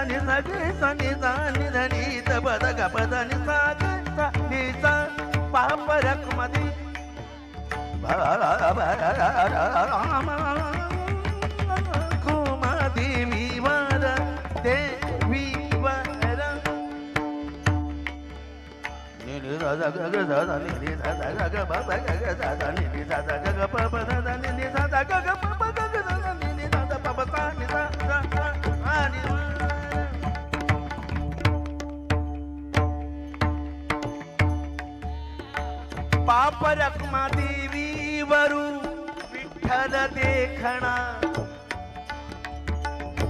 नि सा गे सा नि सा नि ध नि ध प ध ग प ध नि सा ग सा नि सा पा प र क म धी कुमादी विवर देवी वर नि नि ध ध ग ग ध ध नि नि ध ध ग ग प प ग ग ध ध नि नि ध ध ग ग प प ध ध नि नि ध ध ग ग प प ग ग ध ध नि नि ध ध प प सा नि सा सा सा नि पाप रखमा देवी वरू विठ्ठल देखणा.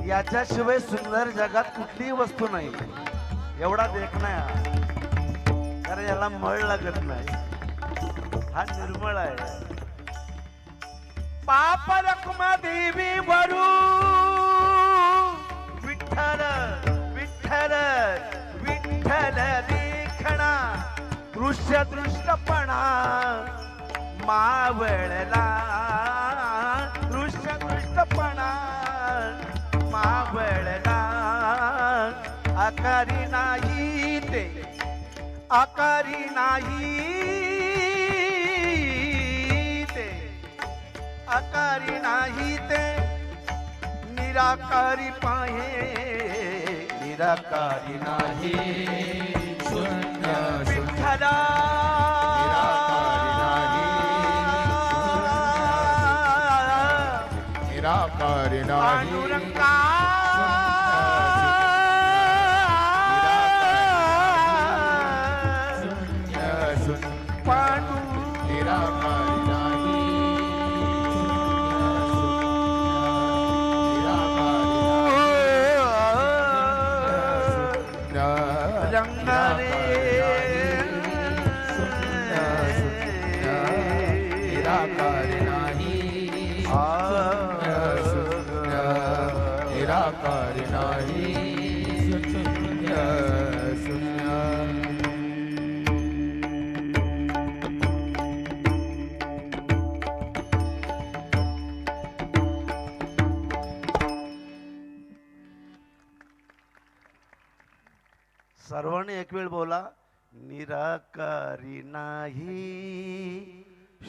याच्याशिवाय सुंदर जगात कुठलीही वस्तू नाही. एवढा देखणा कारण याला मळ लागत नाही. हा निर्मळ आहे. पाप रखमा देवी वरू विठ्ठल विठ्ठल विठ्ठल देखणा. दृश्य दृष्टपणा मावळला. दृश्य दृष्टपणा मावळला. आकारी नाही ते आकारी नाही ते आकारी नाही ते निराकारी पाहे. निराकारी नाही विठ्ठला. निराकारी नाही पांडुरंगा. पांडू निराकारी नाही रंगारे निराकारी नाही निराकारी नाही शून्य शून्य. सर्वांनी एक वेळ बोला. निराकारी नाही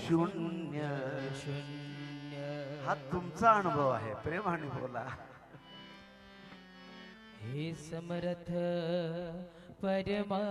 शून्य शून्य. हा तुमचा अनुभव आहे. प्रेमाने बोला. हे समर्थ परमा